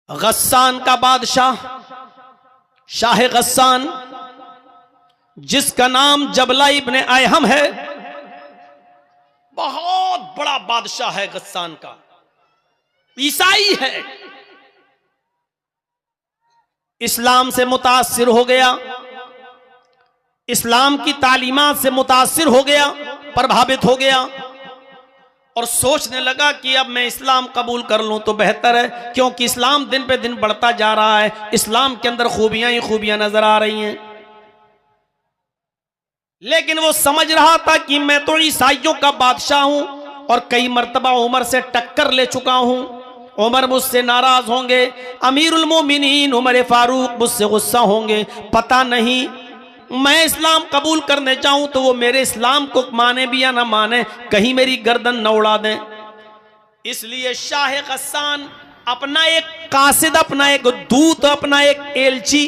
गस्सान का बादशाह शाह गस्सान, जिसका नाम जबला इब्ने अयहम है, बहुत बड़ा बादशाह है गस्सान का, ईसाई है। इस्लाम से मुतासिर हो गया, इस्लाम की तालीमात से मुतासिर हो गया, प्रभावित हो गया और सोचने लगा कि अब मैं इस्लाम कबूल कर लूं तो बेहतर है, क्योंकि इस्लाम दिन पे दिन बढ़ता जा रहा है, इस्लाम के अंदर खूबियां ही खूबियां नजर आ रही हैं। लेकिन वो समझ रहा था कि मैं तो ईसाइयों का बादशाह हूं और कई मर्तबा उमर से टक्कर ले चुका हूं, उमर मुझसे नाराज होंगे, अमीरुल मोमिनीन उमर फारूक मुझसे गुस्सा होंगे, पता नहीं मैं इस्लाम कबूल करने जाऊं तो वो मेरे इस्लाम को माने भी या ना माने, कहीं मेरी गर्दन न उड़ा दें। इसलिए शाह गस्सान अपना एक कासिद, अपना एक दूत, अपना एक एलची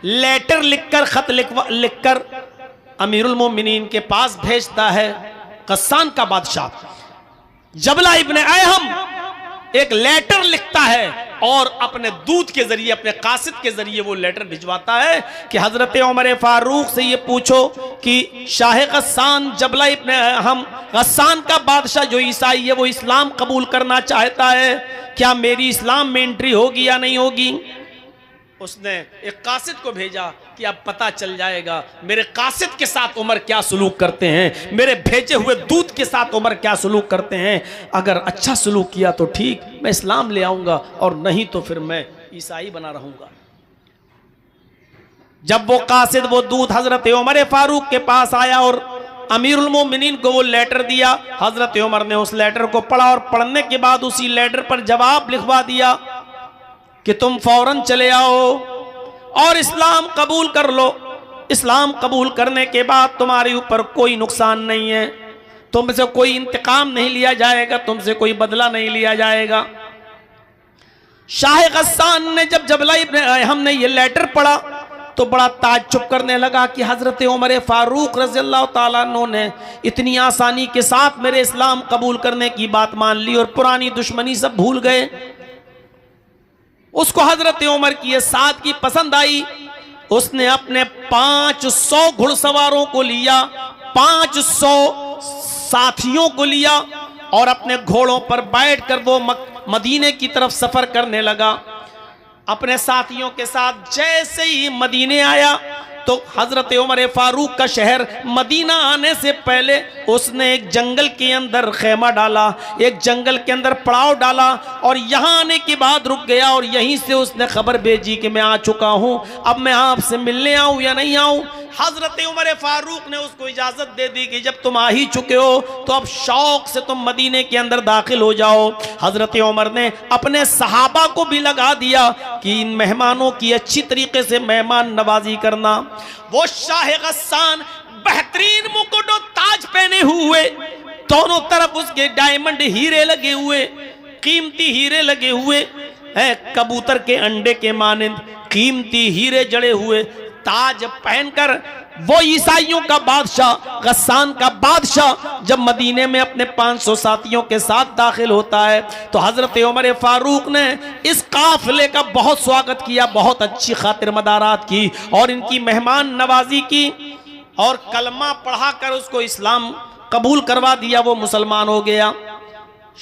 लेटर लिखकर, खत लिखकर अमीरुल मोमिनीन के पास भेजता है। गस्सान का बादशाह जबला इब्ने अयहम एक लेटर लिखता है और अपने दूत के जरिए, अपने कासिद के जरिए वो लेटर भिजवाता है कि हजरत उमर फारूक से ये पूछो कि शाह गस्सान जबला इब्ने अयहम, गस्सान का बादशाह जो ईसाई है, वो इस्लाम कबूल करना चाहता है, क्या मेरी इस्लाम में एंट्री होगी या नहीं होगी। उसने एक कासिद को भेजा कि अब पता चल जाएगा मेरे कासिद के साथ उमर क्या सलूक करते हैं, मेरे भेजे हुए दूत के साथ उमर क्या सलूक करते हैं। अगर अच्छा सलूक किया तो ठीक, मैं इस्लाम ले आऊंगा, और नहीं तो फिर मैं ईसाई बना रहूंगा। जब वो कासिद, वो दूत हजरत उमर फारूक के पास आया और अमीरुल मोमिनीन को वो लेटर दिया, हजरत उमर ने उस लेटर को पढ़ा और पढ़ने के बाद उसी लेटर पर जवाब लिखवा दिया कि तुम फौरन चले आओ और इस्लाम कबूल कर लो। इस्लाम कबूल करने के बाद तुम्हारे ऊपर कोई नुकसान नहीं है, तुमसे कोई इंतकाम नहीं लिया जाएगा, तुमसे कोई बदला नहीं लिया जाएगा। शाह गस्सान ने जब जबला इब्ने अयहम ने ये लेटर पढ़ा तो बड़ा ताज्जुब करने लगा कि हजरत उमर फारूक रज़ियल्लाहु ताला अन्हु ने इतनी आसानी के साथ मेरे इस्लाम कबूल करने की बात मान ली और पुरानी दुश्मनी सब भूल गए। उसको हजरत उमर की ये सादगी पसंद आई। उसने अपने 500 घुड़सवारों को लिया, 500 साथियों को लिया और अपने घोड़ों पर बैठकर वो मदीने की तरफ सफर करने लगा। अपने साथियों के साथ जैसे ही मदीने आया तो हजरत उमर फारूक का शहर मदीना आने से पहले उसने एक जंगल के अंदर खेमा डाला, एक जंगल के अंदर पड़ाव डाला और यहाँ आने के बाद रुक गया और यहीं से उसने खबर भेजी कि मैं आ चुका हूँ, अब मैं आपसे मिलने आऊँ या नहीं आऊँ। हजरत उमर फारूक ने उसको इजाजत दे दी कि जब तुम आ ही चुके हो तो अब शौक से तुम मदीने के अंदर दाखिल हो जाओ। हजरत उमर ने अपने सहाबा को भी लगा दिया कि इन मेहमानों की अच्छी तरीके से मेहमान नवाजी करना। वो शाह गस्सान बेहतरीन मुकुट और ताज पहने हुए, दोनों तरफ उसके डायमंड हीरे लगे हुए, कीमती हीरे लगे हुए हैं, कबूतर के अंडे के मानिंद कीमती हीरे जड़े हुए ताज पहनकर वो ईसाइयों का बादशाह, गस्सान का बादशाह जब मदीने में अपने 500 साथियों के साथ दाखिल होता है तो हजरत उमर फारूक ने इस काफिले का बहुत स्वागत किया, बहुत अच्छी खातिर मदारात की और इनकी मेहमान नवाजी की और कलमा पढ़ाकर उसको इस्लाम कबूल करवा दिया। वो मुसलमान हो गया।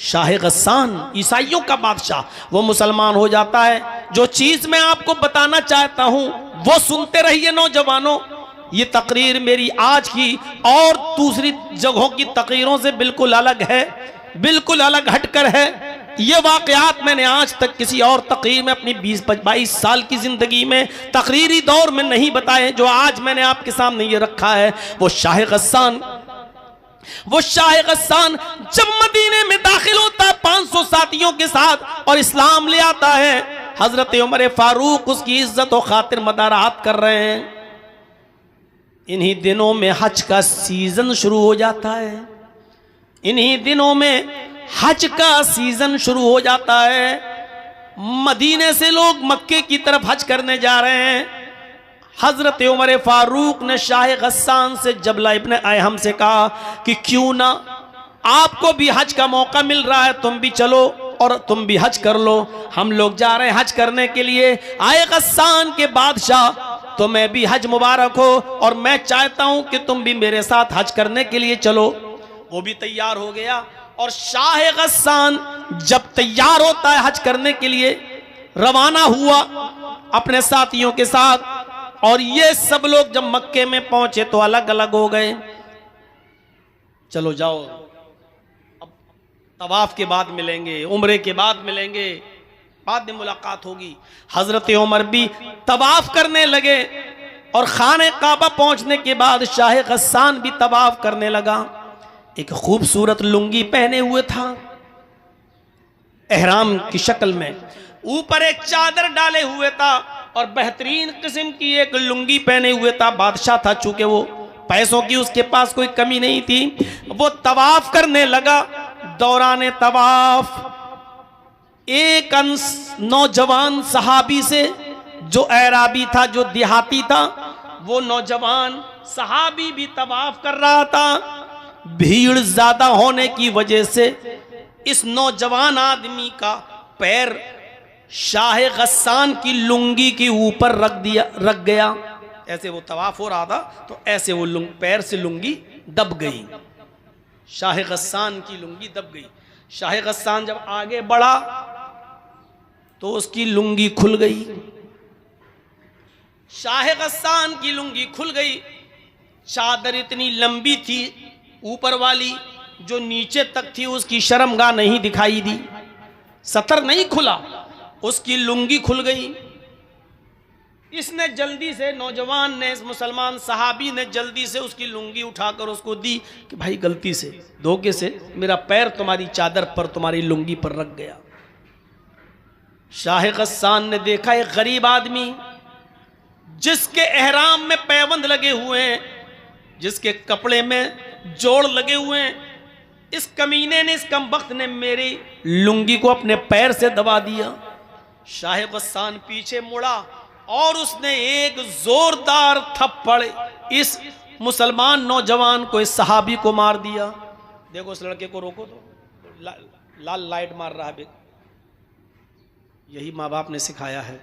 शाह गस्सान ईसाइयों का बादशाह, वो मुसलमान हो जाता है। जो चीज मैं आपको बताना चाहता हूं वो सुनते रहिए नौजवानों। ये तकरीर मेरी आज की और दूसरी जगहों की तकरीरों से बिल्कुल अलग है, बिल्कुल अलग हटकर है। ये वाकयात मैंने आज तक किसी और तकरीर में अपनी 20-22 साल की जिंदगी में तकरीरी दौर में नहीं बताए, जो आज मैंने आपके सामने ये रखा है। वो शाह गस्सान जब मदीने में दाखिल होता है 500 साथियों के साथ और इस्लाम ले आता है, हजरत उमर फारूक उसकी इज्जत और खातिर मदारात कर रहे हैं। इन्हीं दिनों में हज का सीजन शुरू हो जाता है, इन्हीं दिनों में हज का सीजन शुरू हो जाता है। मदीने से लोग मक्के की तरफ हज करने जा रहे हैं। हजरत उमर फारूक ने शाह गस्सान से जबला इब्ने अयहम से कहा कि क्यों ना, आपको भी हज का मौका मिल रहा है, तुम भी चलो और तुम भी हज कर लो, हम लोग जा रहे हैं हज करने के लिए। आए गस्सान के बादशाह, तुम्हें भी हज मुबारक हो और मैं चाहता हूं कि तुम भी मेरे साथ हज करने के लिए चलो। वो भी तैयार हो गया और शाह गस्सान जब तैयार होता है हज करने के लिए, रवाना हुआ अपने साथियों के साथ। और ये सब लोग जब मक्के में पहुंचे तो अलग अलग हो गए। चलो जाओ, अब तवाफ के बाद मिलेंगे, उम्रे के बाद मिलेंगे, बाद में मुलाकात होगी। हजरत उमर भी तवाफ करने लगे और खाने काबा पहुंचने के बाद शाह गस्सान भी तवाफ करने लगा। एक खूबसूरत लुंगी पहने हुए था एहराम की शक्ल में, ऊपर एक चादर डाले हुए था और बेहतरीन किस्म की एक लुंगी पहने हुए था। बादशाह था, चूंकि वो पैसों की उसके पास कोई कमी नहीं थी। वो तवाफ करने लगा। दौरान तवाफ एक नौजवान सहाबी से, जो एराबी था, जो देहाती था, वो नौजवान सहाबी भी तवाफ कर रहा था। भीड़ ज्यादा होने की वजह से इस नौजवान आदमी का पैर शाह गस्सान की लुंगी के ऊपर रख गया। ऐसे वो तवाफ हो रहा था तो ऐसे वो पैर से लुंगी दब गई, शाह गस्सान की लुंगी दब गई। शाह गस्सान जब आगे बढ़ा तो उसकी लुंगी खुल गई। शाह गस्सान की लुंगी खुल गई। चादर इतनी लंबी थी ऊपर वाली, जो नीचे तक थी उसकी शर्मगाह नहीं दिखाई दी, सतर नहीं खुला, उसकी लुंगी खुल गई। इसने जल्दी से, नौजवान ने, इस मुसलमान सहाबी ने जल्दी से उसकी लुंगी उठाकर उसको दी कि भाई गलती से, धोखे से मेरा पैर तुम्हारी चादर पर, तुम्हारी लुंगी पर रख गया। शाह गस्सान ने देखा एक गरीब आदमी जिसके एहराम में पैबंद लगे हुए हैं, जिसके कपड़े में जोड़ लगे हुए हैं, इस कमीने ने, इस कमबख्त ने मेरी लुंगी को अपने पैर से दबा दिया। शाह गस्सान पीछे मुड़ा और उसने एक जोरदार थप्पड़ इस मुसलमान नौजवान को, इस सहाबी को मार दिया। देखो उस लड़के को रोको तो लाल लाइट मार रहा है। यही माँ बाप ने सिखाया है।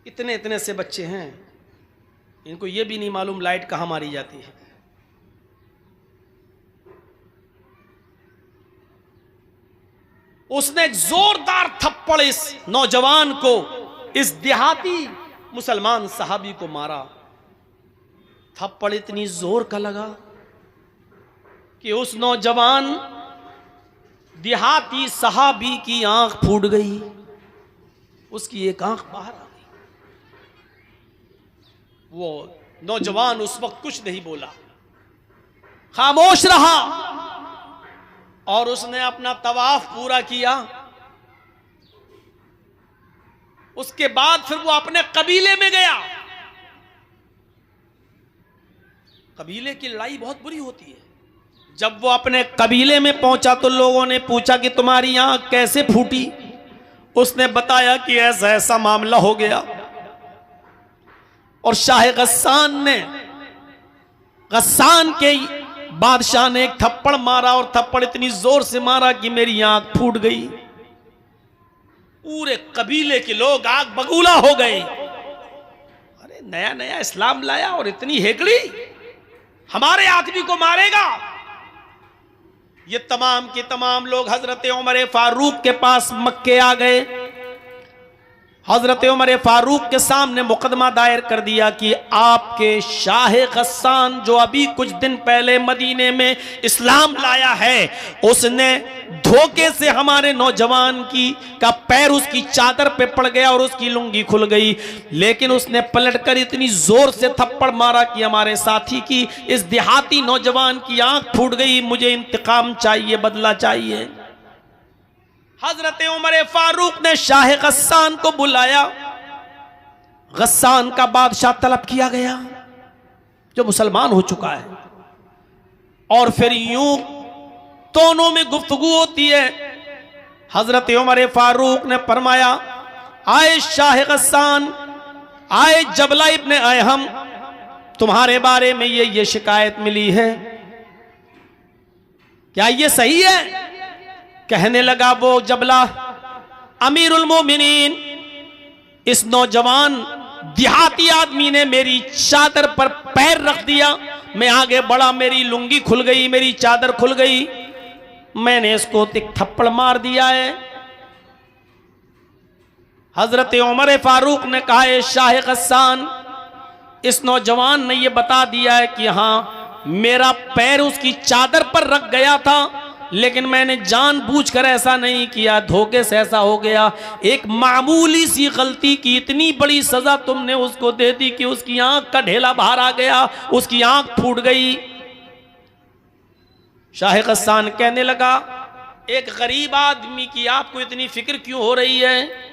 इतने इतने से बच्चे हैं, इनको ये भी नहीं मालूम लाइट कहाँ मारी जाती है। उसने एक जोरदार थप्पड़ इस नौजवान को, इस देहाती मुसलमान सहाबी को मारा। थप्पड़ इतनी जोर का लगा कि उस नौजवान देहाती सहाबी की आंख फूट गई, उसकी एक आंख बाहर आ गई। वो नौजवान उस वक्त कुछ नहीं बोला, खामोश रहा और उसने अपना तवाफ पूरा किया। उसके बाद फिर वो अपने कबीले में गया। कबीले की लड़ाई बहुत बुरी होती है। जब वो अपने कबीले में पहुंचा तो लोगों ने पूछा कि तुम्हारी आंख कैसे फूटी। उसने बताया कि ऐसा ऐसा मामला हो गया और शाह गस्सान के बादशाह ने एक थप्पड़ मारा और थप्पड़ इतनी जोर से मारा कि मेरी आंख फूट गई। पूरे कबीले के लोग आग बगूला हो गए। अरे नया नया इस्लाम लाया और इतनी हेकड़ी, हमारे आदमी को मारेगा। ये तमाम के तमाम लोग हजरत उमर फारूक के पास मक्के आ गए। हजरत उमर फारूक के सामने मुकदमा दायर कर दिया कि आपके शाह गस्सान, जो अभी कुछ दिन पहले मदीने में इस्लाम लाया है, उसने धोखे से हमारे नौजवान का पैर उसकी चादर पे पड़ गया और उसकी लुंगी खुल गई। लेकिन उसने पलटकर इतनी जोर से थप्पड़ मारा कि हमारे साथी की, इस देहाती नौजवान की आंख फूट गई। मुझे इंतकाम चाहिए, बदला चाहिए। हजरत उमर फारूक ने शाह गस्सान को बुलाया। गस्सान का बादशाह तलब किया गया जो मुसलमान हो चुका है, और फिर यूं दोनों में गुफ्तगू होती है। हजरत उमर फारूक ने फरमाया, आए शाह गस्सान, आए जबला इब्ने अहम, तुम्हारे बारे में ये शिकायत मिली है, क्या ये सही है कहने लगा वो जबला, अमीरुल मोमिनीन, इस नौजवान देहाती आदमी ने मेरी चादर पर पैर रख दिया। मैं आगे बढ़ा, मेरी लुंगी खुल गई, मेरी चादर खुल गई, मैंने इसको एक थप्पड़ मार दिया है। हजरत उमर फारूक ने कहा, ए शाह गस्सान, इस नौजवान ने यह बता दिया है कि हाँ मेरा पैर उसकी चादर पर रख गया था, लेकिन मैंने जानबूझकर ऐसा नहीं किया, धोखे से ऐसा हो गया। एक मामूली सी गलती की इतनी बड़ी सजा तुमने उसको दे दी कि उसकी आंख का ढेला बाहर आ गया, उसकी आंख फूट गई। शाह गस्सान कहने लगा, एक गरीब आदमी की आपको इतनी फिक्र क्यों हो रही है?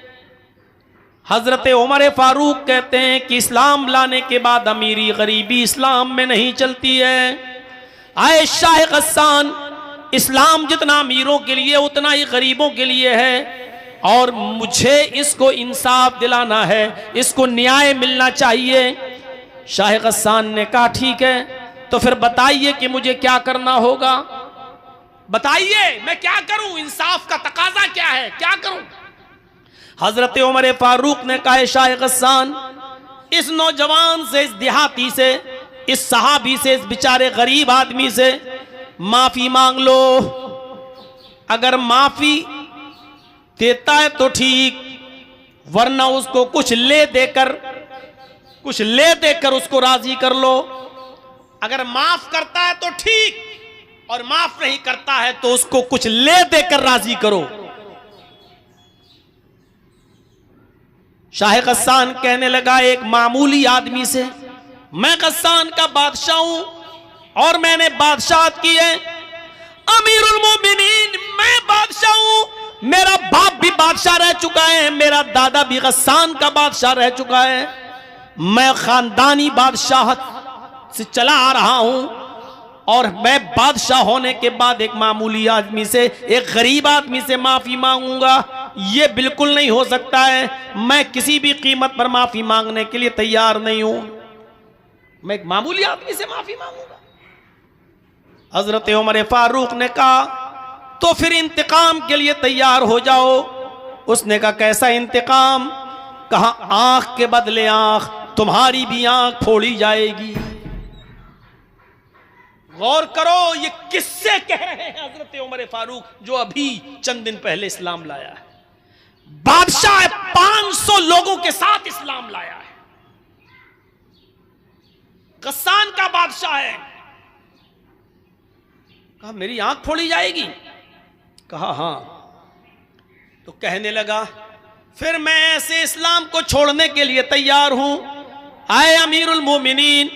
हजरत उमर फारूक कहते हैं कि इस्लाम लाने के बाद अमीरी गरीबी इस्लाम में नहीं चलती है। आए शाह गस्सान, इस्लाम जितना अमीरों के लिए उतना ही गरीबों के लिए है, और मुझे इसको इंसाफ दिलाना है, इसको न्याय मिलना चाहिए। शाह गस्सान ने कहा, ठीक है, तो फिर बताइए कि मुझे क्या करना होगा, बताइए मैं क्या करूं, इंसाफ का तकाजा क्या है, क्या करूं? हजरत उमर फारूक ने कहा, शाह गस्सान, इस नौजवान से, इस देहाती से, इस सहाबी से, इस बेचारे गरीब आदमी से माफी मांग लो। अगर माफी देता है तो ठीक, वरना उसको कुछ ले देकर उसको राजी कर लो। अगर माफ करता है तो ठीक, और माफ नहीं करता है तो उसको कुछ ले देकर राजी करो। शाह गस्सान कहने लगा, एक मामूली आदमी से, मैं गस्सान का बादशाह हूं और मैंने बादशाहत की है, अमीरुल मोमिनीन, मैं बादशाह हूं, मेरा बाप भी बादशाह रह चुका है, मेरा दादा भी गस्सान का बादशाह रह चुका है, मैं खानदानी बादशाहत से चला आ रहा हूं, और मैं बादशाह होने के बाद एक मामूली आदमी से, एक गरीब आदमी से माफी मांगूंगा, यह बिल्कुल नहीं हो सकता है। मैं किसी भी कीमत पर माफी मांगने के लिए तैयार नहीं हूं, मैं एक मामूली आदमी से माफी मांगूंगा। हजरत उमर फारूक ने कहा, तो फिर इंतकाम के लिए तैयार हो जाओ। उसने कहा, कैसा इंतकाम? कहा, आंख के बदले आंख, तुम्हारी भी आंख फोड़ी जाएगी। गौर करो, ये किससे कह रहे हैं हजरत उमर फारूक, जो अभी चंद दिन पहले इस्लाम लाया है। बादशाह 500 लोगों के साथ इस्लाम लाया है, गस्सान का बादशाह है। कहा, मेरी आंख फोड़ी जाएगी? कहा, हां। तो कहने लगा, फिर मैं ऐसे इस्लाम को छोड़ने के लिए तैयार हूं। आए अमीरुल मोमिनीन,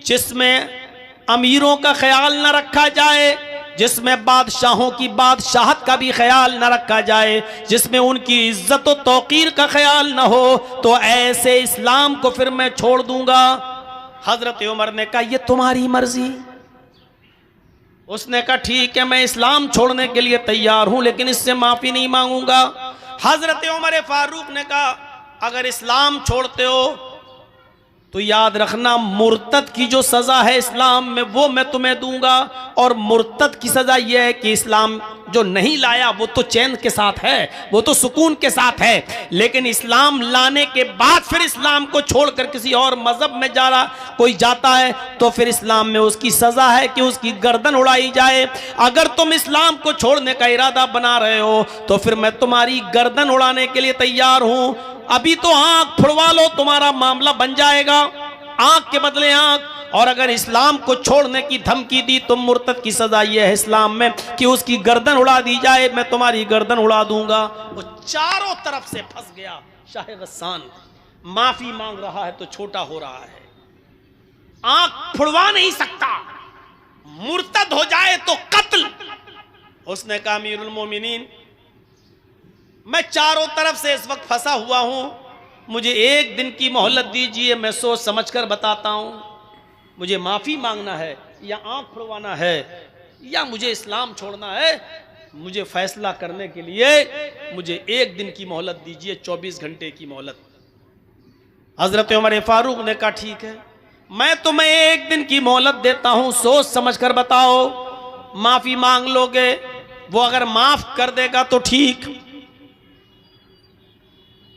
जिसमें अमीरों का ख्याल न रखा जाए, जिसमें बादशाहों की बादशाहत का भी ख्याल न रखा जाए, जिसमें उनकी इज्जत और तौकीर का ख्याल न हो, तो ऐसे इस्लाम को फिर मैं छोड़ दूंगा। हजरत उमर ने कहा, यह तुम्हारी मर्जी। उसने कहा, ठीक है, मैं इस्लाम छोड़ने के लिए तैयार हूं, लेकिन इससे माफी नहीं मांगूंगा। हजरत उमर फारूक ने कहा, अगर इस्लाम छोड़ते हो तो याद रखना, मुर्तद की जो सजा है इस्लाम में वो मैं तुम्हें दूंगा, और मुर्तद की सजा यह है कि इस्लाम जो नहीं लाया वो तो चैन के साथ है, वो तो सुकून के साथ है, लेकिन इस्लाम लाने के बाद फिर इस्लाम को छोड़कर किसी और मजहब में कोई जाता है तो फिर इस्लाम में उसकी सजा है कि उसकी गर्दन उड़ाई जाए। अगर तुम इस्लाम को छोड़ने का इरादा बना रहे हो तो फिर मैं तुम्हारी गर्दन उड़ाने के लिए तैयार हूं। अभी तो आंख फुड़वा लो, तुम्हारा मामला बन जाएगा, आंख के बदले आंख। और अगर इस्लाम को छोड़ने की धमकी दी तो मुर्तद की सजा यह है इस्लाम में कि उसकी गर्दन उड़ा दी जाए, मैं तुम्हारी गर्दन उड़ा दूंगा। वो चारों तरफ से फंस गया। शाह गस्सान माफी मांग रहा है तो छोटा हो रहा है, आंख फुड़वा नहीं सकता, मुर्तद हो जाए तो कत्ल। उसने कहा, अमीरुल मोमिनीन, मैं चारों तरफ से इस वक्त फंसा हुआ हूं, मुझे एक दिन की मोहलत दीजिए, मैं सोच समझकर बताता हूं, मुझे माफी मांगना है या आंख फुड़वाना है या मुझे इस्लाम छोड़ना है, मुझे फैसला करने के लिए मुझे एक दिन की मोहलत दीजिए, 24 घंटे की मोहलत। हजरत उमर फारूक ने कहा, ठीक है, मैं तुम्हें एक दिन की मोहलत देता हूं, सोच समझकर बताओ, माफी मांग लोगे वो अगर माफ कर देगा तो ठीक,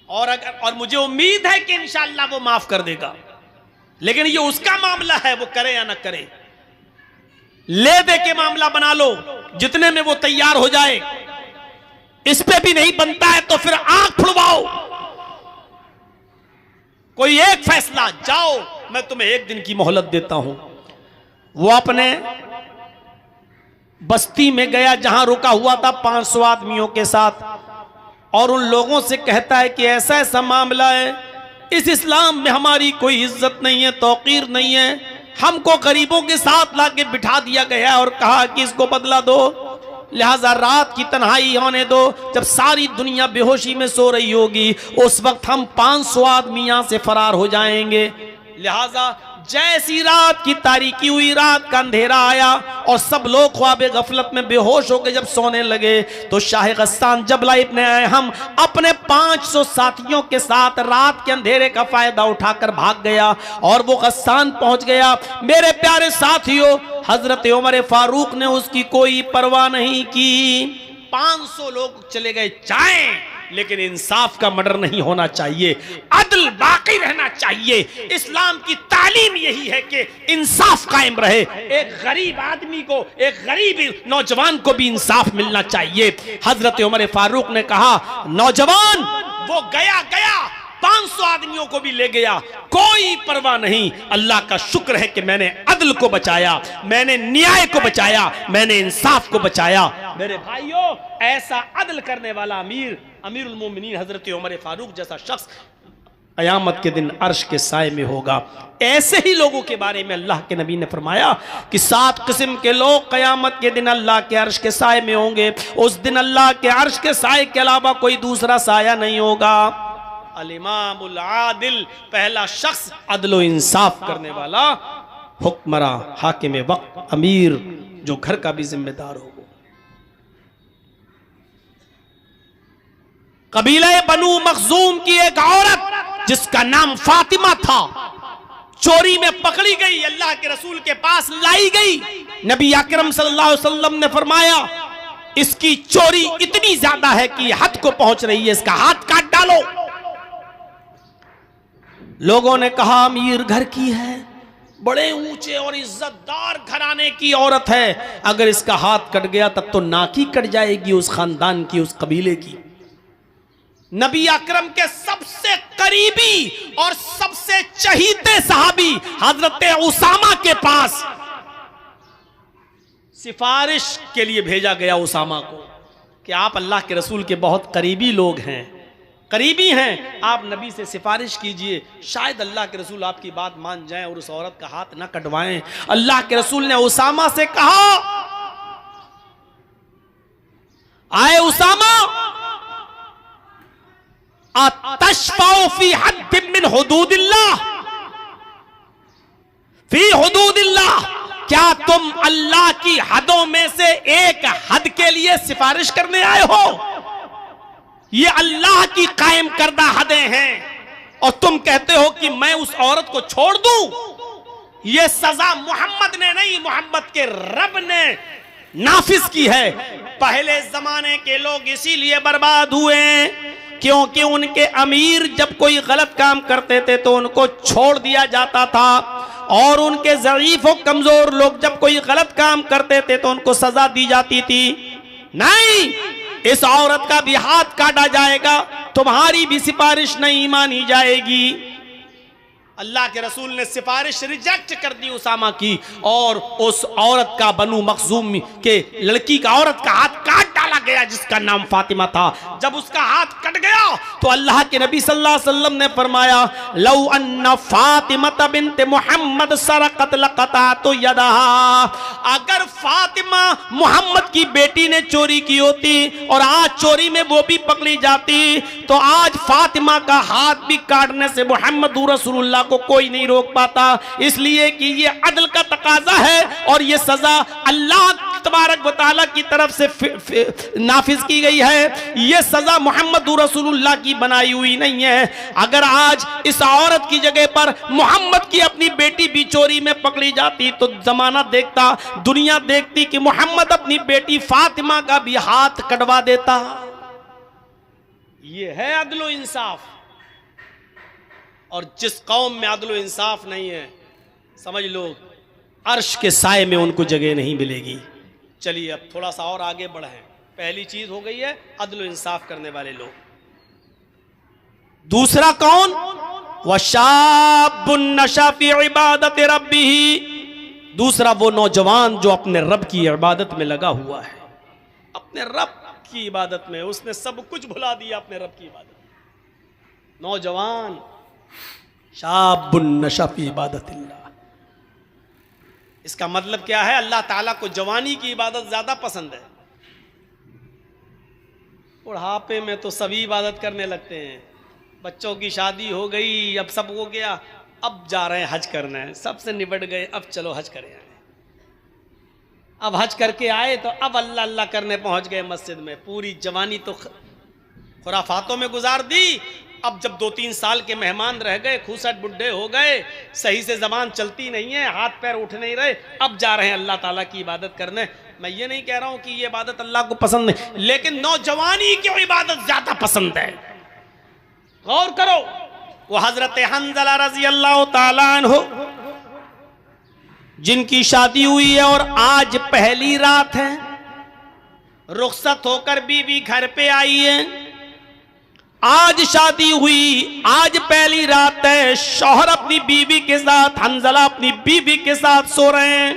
और मुझे उम्मीद है कि इंशाअल्लाह वो माफ कर देगा, लेकिन ये उसका मामला है, वो करे या ना करे। ले दे के मामला बना लो, जितने में वो तैयार हो जाए। इस पे भी नहीं बनता है तो फिर आंख फुड़वाओ, कोई एक फैसला, जाओ मैं तुम्हें एक दिन की मोहलत देता हूं। वो अपने बस्ती में गया जहां रुका हुआ था 500 आदमियों के साथ, और उन लोगों से कहता है कि ऐसा ऐसा मामला है, इस इस्लाम में हमारी कोई इज्जत नहीं है, तौकीर नहीं है, हमको गरीबों के साथ लाके बिठा दिया गया और कहा कि इसको बदला दो, लिहाजा रात की तन्हाई होने दो, जब सारी दुनिया बेहोशी में सो रही होगी उस वक्त हम 500 आदमी यहां से फरार हो जाएंगे। लिहाजा जैसी रात की तारीकी हुई, रात का अंधेरा आया और सब लोग ख्वाब गफलत में बेहोश होकर जब सोने लगे, तो शाह गस्सान जबला इब्ने अहम अपने 500 साथियों के साथ रात के अंधेरे का फायदा उठाकर भाग गया और वो गस्सान पहुंच गया। मेरे प्यारे साथियों, हजरत उमर फारूक ने उसकी कोई परवाह नहीं की। 500 लोग चले गए चाहे, लेकिन इंसाफ का मर्डर नहीं होना चाहिए, अदल बाकी रहना चाहिए। इस्लाम की तालीम यही है कि इंसाफ कायम रहे। एक गरीब आदमी को, एक गरीब नौजवान को भी इंसाफ मिलना चाहिए। हजरत उमर फारूक ने कहा, नौजवान वो गया 500 आदमियों को भी ले गया, कोई परवाह नहीं। अल्लाह का शुक्र है कि मैंने अदल को बचाया, मैंने न्याय को बचाया, मैंने इंसाफ को बचाया। मेरे भाइयों, ऐसा अदल करने वाला अमीरुल मोमिनीन हजरत उमर फारूक जैसा शख्स क़यामत के दिन अर्श के साए में होगा। ऐसे ही लोगों के बारे में अल्लाह के नबी ने फरमाया कि 7 किस्म के लोग क़यामत के दिन अल्लाह के अर्श के साए में होंगे। उस दिन अल्लाह के अर्श के साए के अलावा कोई दूसरा साया नहीं होगा। अल इमामुल आदिल, पहला शख्स अदल इंसाफ करने वाला, हुक्मरां, हाकिम वक्त, अमीर, जो घर का भी जिम्मेदार हो। कबीले बनु मखजूम की एक औरत जिसका नाम फातिमा था, चोरी में पकड़ी गई, अल्लाह के रसूल के पास लाई गई। नबी अकरम सल्लल्लाहु अलैहि वसल्लम ने फरमाया, इसकी चोरी इतनी ज्यादा है कि हद को पहुंच रही है, इसका हाथ काट डालो। लोगों ने कहा, अमीर घर की है, बड़े ऊंचे और इज्जतदार घराने की औरत है, अगर इसका हाथ कट गया तब तो नाक ही कट जाएगी उस खानदान की, उस कबीले की। नबी अकरम के सबसे करीबी और सबसे चहीते सहाबी हजरत उसामा के पास सिफारिश के लिए भेजा गया उसामा को कि आप अल्लाह के रसूल के बहुत करीबी लोग हैं, करीबी हैं, आप नबी से सिफारिश कीजिए, शायद अल्लाह के रसूल आपकी बात मान जाएं और उस औरत का हाथ ना कटवाएं। अल्लाह के रसूल ने उसामा से कहा, आए उसामा, अतशफाउ फी हद्द मिन हुदूदिल्लाह, फी हुदूदिल्लाह, क्या तुम अल्लाह की हदों में से एक हद के लिए सिफारिश करने आए हो? ये अल्लाह की कायम करदा हदें हैं और तुम कहते हो कि मैं उस औरत को छोड़ दूं? ये सजा मोहम्मद ने नहीं, मोहम्मद के रब ने नाफिज की है। पहले जमाने के लोग इसीलिए बर्बाद हुए क्योंकि उनके अमीर जब कोई गलत काम करते थे तो उनको छोड़ दिया जाता था, और उनके ज़ईफ और कमजोर लोग जब कोई गलत काम करते थे तो उनको सजा दी जाती थी। नहीं, इस औरत का भी हाथ काटा जाएगा, तुम्हारी भी सिफारिश नहीं मानी जाएगी। अल्लाह के रसूल ने सिफारिश रिजेक्ट कर दी उसामा की, और उस औरत का, बनु मखजूम के लड़की का, औरत का हाथ काट डाला गया जिसका नाम फातिमा था। जब उसका हाथ कट गया तो अल्लाह के नबी सल्लल्लाहु अलैहि वसल्लम ने फरमाया, लौ अन्ना फातिमा बिन्त मुहम्मद सरकत लक़तअतु यदहा, अगर फातिमा मुहम्मद की बेटी ने चोरी की होती और आज चोरी में वो भी पकड़ी जाती तो आज फातिमा का हाथ भी काटने से मुहम्मद रसूलुल्लाह को कोई नहीं रोक पाता, इसलिए कि ये अदल का तकाजा है और ये सजा अल्लाह तबारक व तआला की तरफ से नाफिज की गई है। ये सजा मोहम्मद रसूलुल्लाह की बनाई हुई नहीं है। अगर आज इस औरत की जगह पर मोहम्मद की अपनी बेटी भी चोरी में पकड़ी जाती तो जमाना देखता, दुनिया देखती कि मोहम्मद अपनी बेटी फातिमा का भी हाथ कटवा देता। ये है अदलो इंसाफ। और जिस कौम में अदलो इंसाफ नहीं है, समझ लो अर्श के साए में उनको जगह नहीं मिलेगी। चलिए अब थोड़ा सा और आगे बढ़े। पहली चीज हो गई है अदलो इंसाफ करने वाले लोग। दूसरा कौन? वशाबुन नशा फी इबादत रब्बिही। दूसरा वो नौजवान जो अपने रब की इबादत में लगा हुआ है, अपने रब की इबादत में। उसने सब कुछ भुला दिया अपने रब की इबादत। नौजवान शाबुन नशा फी इबादतिल्लाह। इसका मतलब क्या है? अल्लाह ताला को जवानी की इबादत ज्यादा पसंद है। बुढ़ापे में तो सभी इबादत करने लगते हैं। बच्चों की शादी हो गई, अब सब हो गया, अब जा रहे हैं हज करना है, सबसे निपट गए, अब चलो हज करें। अब हज करके आए तो अब अल्लाह अल्लाह करने पहुंच गए मस्जिद में। पूरी जवानी तो खुराफातों में गुजार दी। अब जब 2-3 साल के मेहमान रह गए, खूसट बुढ़े हो गए, सही से जबान चलती नहीं है, हाथ पैर उठ नहीं रहे, अब जा रहे हैं अल्लाह ताला की इबादत करने। मैं ये नहीं कह रहा हूं कि ये इबादत अल्लाह को पसंद नहीं, लेकिन नौजवानी की इबादत ज्यादा पसंद है। गौर करो, वो हजरत हंज़ला रजी अल्लाह ताला अन्हु जिनकी शादी हुई है और आज पहली रात है, रुखसत होकर बीवी घर पे आई है। आज शादी हुई, आज पहली रात है, शौहर अपनी बीवी के साथ, हंज़ला अपनी बीवी के साथ सो रहे हैं।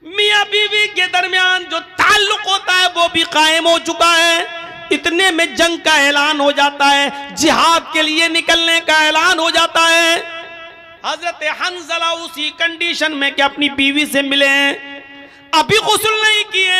मियां बीवी के दरमियान जो ताल्लुक होता है वो भी कायम हो चुका है। इतने में जंग का ऐलान हो जाता है, जिहाद के लिए निकलने का ऐलान हो जाता है। हजरत हंज़ला उसी कंडीशन में कि अपनी बीवी से मिले हैं, अभी गुस्ल नहीं किए,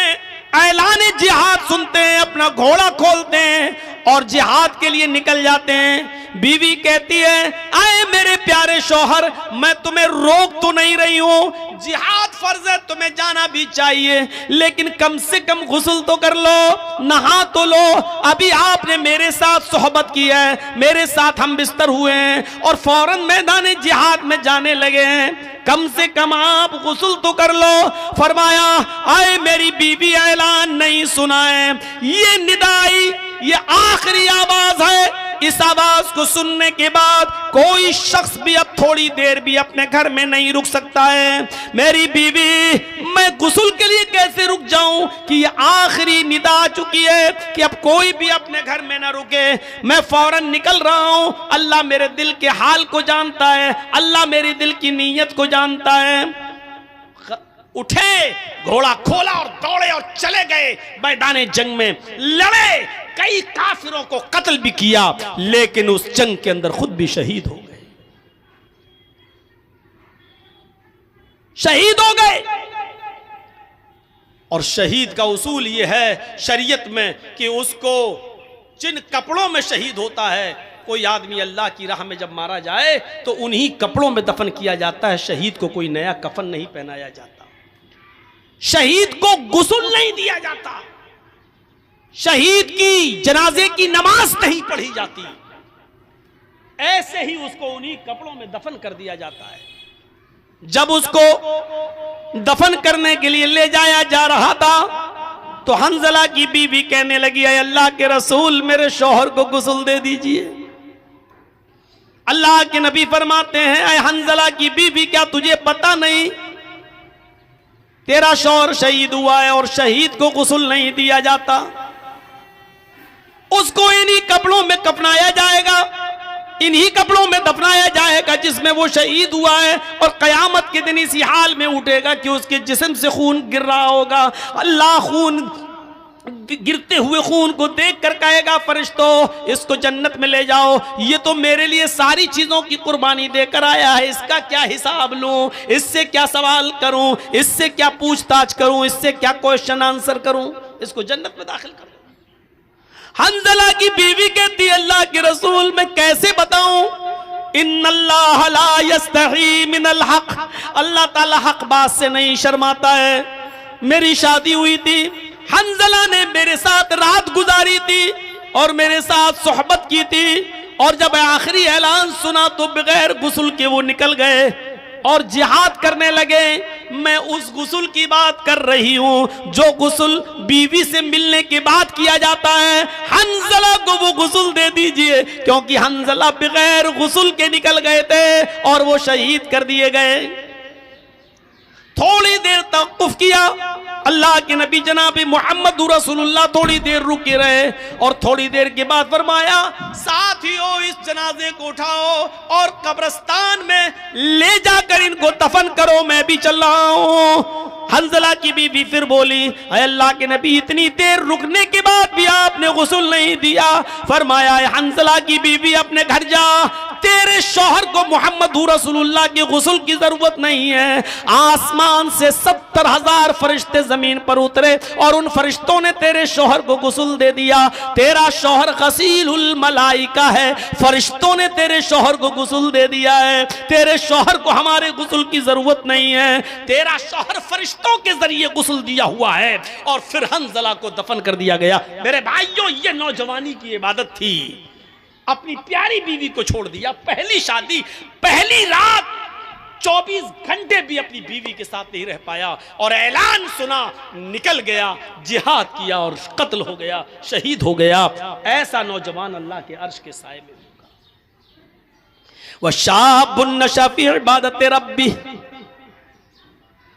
ऐलान जिहाद सुनते हैं, अपना घोड़ा खोलते हैं और जिहाद के लिए निकल जाते हैं। बीवी कहती है, आए मेरे प्यारे शौहर, मैं तुम्हें रोक तो नहीं रही हूं, जिहाद फर्ज है, तुम्हें जाना भी चाहिए, लेकिन कम से कम गुस्ल तो कर लो, नहा तो लो। अभी आपने मेरे साथ सोहबत की है, मेरे साथ हम बिस्तर हुए हैं और फौरन मैदान जिहाद में जाने लगे हैं, कम से कम आप गुस्ल तो कर लो। फरमाया, आए मेरी बीवी, ऐलान नहीं सुना है, ये निदाई, ये आखिरी आवाज है। इस आवाज को सुनने के बाद कोई शख्स भी अब थोड़ी देर भी अपने घर में नहीं रुक सकता है। मेरी बीवी, मैं गुस्ल के लिए कैसे रुक जाऊं कि ये आखिरी निदा आ चुकी है कि अब कोई भी अपने घर में ना रुके, मैं फौरन निकल रहा हूं। अल्लाह मेरे दिल के हाल को जानता है, अल्लाह मेरे दिल की नीयत को जानता है। उठे, घोड़ा खोला और दौड़े और चले गए मैदान जंग में, लड़े, कई काफिरों को कत्ल भी किया, लेकिन उस जंग के अंदर खुद भी शहीद हो गए, शहीद हो गए। और शहीद का उसूल यह है शरीयत में कि उसको जिन कपड़ों में शहीद होता है, कोई आदमी अल्लाह की राह में जब मारा जाए तो उन्हीं कपड़ों में दफन किया जाता है। शहीद को कोई नया कफन नहीं पहनाया जाता, शहीद को गुस्ल नहीं दिया जाता, शहीद की जनाजे की नमाज नहीं पढ़ी जाती, ऐसे ही उसको उन्हीं कपड़ों में दफन कर दिया जाता है। जब उसको दफन करने के लिए ले जाया जा रहा था तो हंज़ला की बीवी कहने लगी, ऐ अल्लाह के रसूल, मेरे शौहर को गुस्ल दे दीजिए। अल्लाह के नबी फरमाते हैं, ऐ हंज़ला की बीवी, क्या तुझे पता नहीं तेरा शौहर शहीद हुआ है और शहीद को गुस्ल नहीं दिया जाता, उसको इन्हीं कपड़ों में कफनाया जाएगा, इन्हीं कपड़ों में दफनाया जाएगा जिसमें वो शहीद हुआ है, और कयामत के दिन इसी हाल में उठेगा कि उसके जिस्म से खून गिर रहा होगा। अल्लाह खून, गिरते हुए खून को देखकर कहेगा, फरिश्तों इसको जन्नत में ले जाओ, ये तो मेरे लिए सारी चीजों की कुर्बानी देकर आया है, इसका क्या हिसाब लूं, इससे क्या सवाल करूं, इससे क्या पूछताछ करूं, इससे क्या क्वेश्चन आंसर करूं, इसको जन्नत में दाखिल करूं। हंज़ला की बीवी कहती, अल्लाह के रसूल, मैं कैसे बताऊं, इन इन्नल्लाह ला यस्तही मिनल हक, अल्लाह ताला हक बात से नहीं शर्माता है। मेरी शादी हुई थी, हंजला ने मेरे साथ रात गुजारी थी और मेरे साथ सोहबत की थी, और जब आखिरी ऐलान सुना तो बगैर गुस्ल के वो निकल गए और जिहाद करने लगे। मैं उस गुस्ल की बात कर रही हूं जो गुस्ल बीवी से मिलने के बाद किया जाता है। हंजला को वो गुस्ल दे दीजिए, क्योंकि हंजला बगैर गुस्ल के निकल गए थे और वो शहीद कर दिए गए। थोड़ी देर तवक्कुफ किया, अल्लाह के नबी जनाब मोहम्मद रसूलुल्लाह थोड़ी देर रुके रहे और थोड़ी देर के बाद फरमाया, साथियों इस जनाजे को उठाओ और कब्रिस्तान में ले जाकर इनको दफन करो, मैं भी चल रहा हूं। हंजला की बीवी फिर बोली, अल्लाह के नबी इतनी देर रुकने के बाद भी आपने गुस्ल नहीं दिया। फरमाया, हंजला की बीवी अपने घर जा, तेरे शौहर को मोहम्मद रसूलुल्लाह के गुस्ल की जरूरत नहीं है। आसमान से 70,000 फरिश्ते जमीन पर उतरे और उन फरिश्तों ने तेरे शौहर को गुस्ल दे दिया। तेरा शौहर गसीलुल मलाइका है, फरिश्तों ने तेरे शौहर को गुस्ल दे दिया है। तेरे शौहर को हमारे गुस्ल की जरूरत नहीं है, तेरा शौहर फरिश्तों के जरिए गुस्ल दिया हुआ है। और फिर हंजला को दफन कर दिया गया। मेरे भाइयों, ये नौजवानी की इबादत थी। अपनी प्यारी बीवी को छोड़ दिया, पहली शादी, पहली रात, 24 घंटे भी अपनी बीवी के साथ नहीं रह पाया और ऐलान सुना, निकल गया, जिहाद किया और कत्ल हो गया, शहीद हो गया। ऐसा नौजवान अल्लाह के अर्श के साए में होगा। वह शाबुन नशा फी इबादत रब्बी,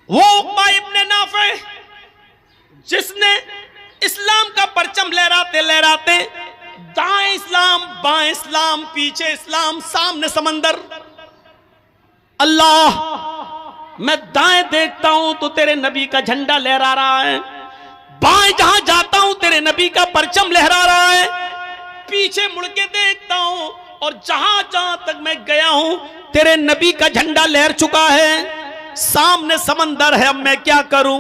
वो उक़बा इब्ने नाफ़े जिसने इस्लाम का परचम लहराते लहराते, दाएं इस्लाम बाएं इस्लाम, पीछे इस्लाम, सामने समंदर, अल्लाह मैं दाएं देखता हूं तो तेरे नबी का झंडा लहरा रहा है, बाएं जहां जाता हूं तेरे नबी का परचम लहरा रहा है, पीछे मुड़ के देखता हूं और जहां जहां तक मैं गया हूं तेरे नबी का झंडा लहर चुका है, सामने समंदर है, अब मैं क्या करूं।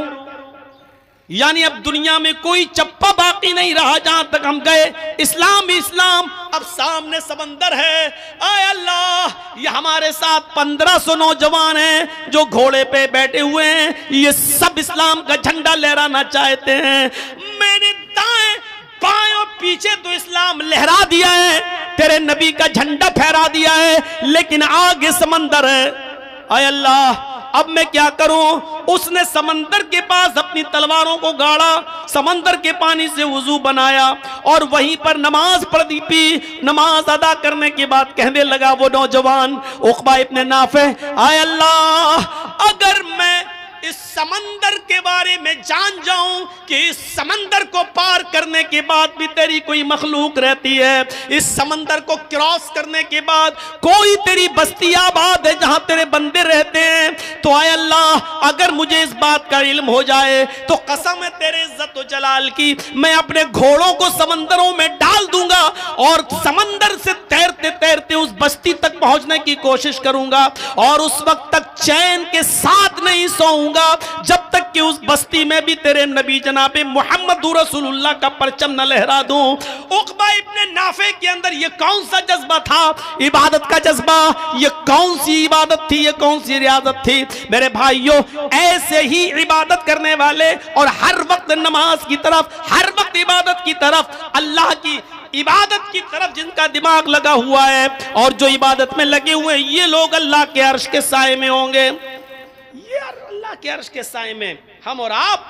यानी अब दुनिया में कोई चप्पा बाकी नहीं रहा, जहां तक हम गए इस्लाम ही इस्लाम, अब सामने समंदर है। आय अल्लाह, ये हमारे साथ 1500 नौजवान हैं जो घोड़े पे बैठे हुए हैं, ये सब इस्लाम का झंडा लहराना चाहते हैं। मैंने दाएं बाएं और पीछे तो इस्लाम लहरा दिया है, तेरे नबी का झंडा फहरा दिया है, लेकिन आगे समंदर है। आय अल्लाह, अब मैं क्या करूं। उसने समंदर के पास अपनी तलवारों को गाड़ा, समंदर के पानी से वुजू बनाया और वहीं पर नमाज पढ़ दी। नमाज अदा करने के बाद कहने लगा वो नौजवान उक़बा इब्ने नाफ़े, आय अल्लाह, अगर मैं इस समंदर के बारे में जान जाऊं कि इस समंदर को पार करने के बाद भी तेरी कोई मखलूक रहती है, इस समंदर को क्रॉस करने के बाद कोई तेरी बस्ती आबाद है जहां तेरे बंदे रहते हैं, तो आय अल्लाह, अगर मुझे इस बात का इल्म हो जाए तो कसम है तेरे इज्जत व जलाल की, मैं अपने घोड़ों को समंदरों में डाल दूंगा और समंदर से तैरते तैरते उस बस्ती तक पहुंचने की कोशिश करूंगा और उस वक्त तक चैन के साथ नहीं सोऊंगा जब तक कि उस बस्ती में भी तेरे नबी जनाबे मोहम्मद रसूलुल्लाह का परचम न लहरा दूं। उक़बा इब्ने नाफ़े के अंदर ये कौन सा जज्बा था, इबादत का जज्बा, ये कौन सी इबादत थी, ये कौन सी रियाजत थी। मेरे भाइयों, ऐसे ही इबादत करने वाले और हर वक्त नमाज की तरफ, हर वक्त इबादत की तरफ, अल्लाह की इबादत की तरफ जिनका दिमाग लगा हुआ है और जो इबादत में लगे हुए हैं, ये लोग अल्लाह के अर्श के साए में होंगे। ये अल्लाह के अर्श के साए में हम और आप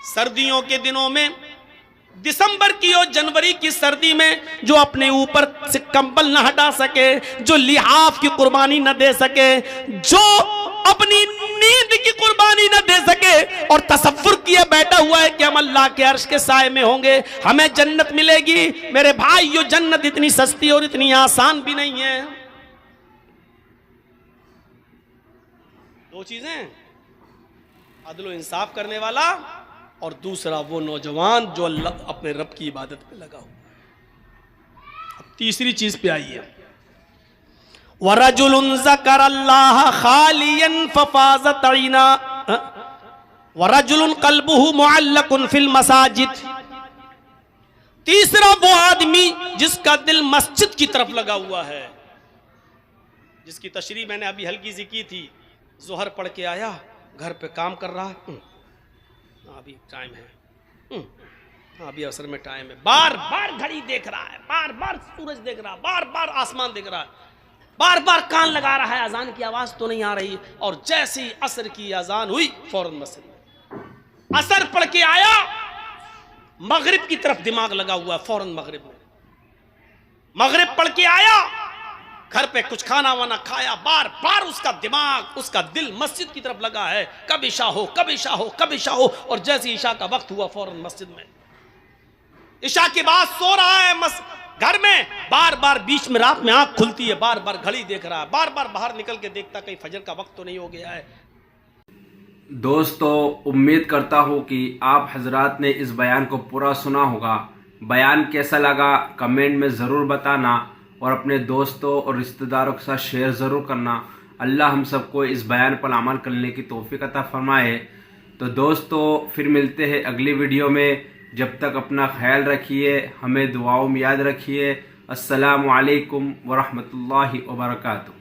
सर्दियों के दिनों में, दिसंबर की और जनवरी की सर्दी में जो अपने ऊपर से कंबल न हटा सके, जो लिहाफ की कुर्बानी न दे सके, जो अपनी नींद की कुर्बानी न दे सके और तसव्वुर किए बैठा हुआ है कि हम अल्लाह के अर्श के साए में होंगे, हमें जन्नत मिलेगी। मेरे भाइयों, जन्नत इतनी सस्ती और इतनी आसान भी नहीं है। दो चीजें, अदल इंसाफ करने वाला और दूसरा वो नौजवान जो अल्लाह अपने रब की इबादत पे लगा हुआ। अब तीसरी चीज पे आई है, वरजुलुन ज़करल्लाह खालियन फफाज़त ऐना वरजुलुन क़ल्बुहु मुअल्लकुन फिल मसाजिद। तीसरा वो आदमी जिसका दिल मस्जिद की तरफ लगा हुआ है। जिसकी तशरीह मैंने अभी हल्की सी की थी, ज़ोहर पढ़ के आया, घर पे काम कर रहा है, अभी टाइम है, अभी असर में टाइम है, बार बार घड़ी देख रहा है, बार बार सूरज देख रहा है, बार बार आसमान देख रहा है, बार बार कान लगा रहा है, अजान की आवाज तो नहीं आ रही। और जैसे ही असर की अजान हुई फौरन मस्जिद में, असर पढ़ के आया, मगरिब की तरफ दिमाग लगा हुआ, फौरन मगरिब में, मगरिब पढ़ के आया, घर पे कुछ खाना वाना खाया, बार बार उसका दिमाग, उसका दिल मस्जिद की तरफ लगा है, कब इशा हो, कब इशा हो, कब इशा हो। और जैसे ईशा का वक्त हुआ फौरन मस्जिद में, इशा के बाद सो रहा है घर में, बार बार बीच में रात में आंख खुलती है, बार बार घड़ी देख रहा है, बार बार बाहर निकल के देखता कहीं फजर का वक्त तो नहीं हो गया है। दोस्तों, उम्मीद करता हूँ कि आप हजरात ने इस बयान को पूरा सुना होगा। बयान कैसा लगा कमेंट में ज़रूर बताना और अपने दोस्तों और रिश्तेदारों के साथ शेयर ज़रूर करना। अल्लाह हम सबको इस बयान पर अमल करने की तौफीक अता फरमाए। तो दोस्तों, फिर मिलते हैं अगली वीडियो में। जब तक अपना ख्याल रखिए, हमें दुआओं में याद रखिए। अस्सलामु अलैकुम वरहमतुल्लाहि वबरकातुहू।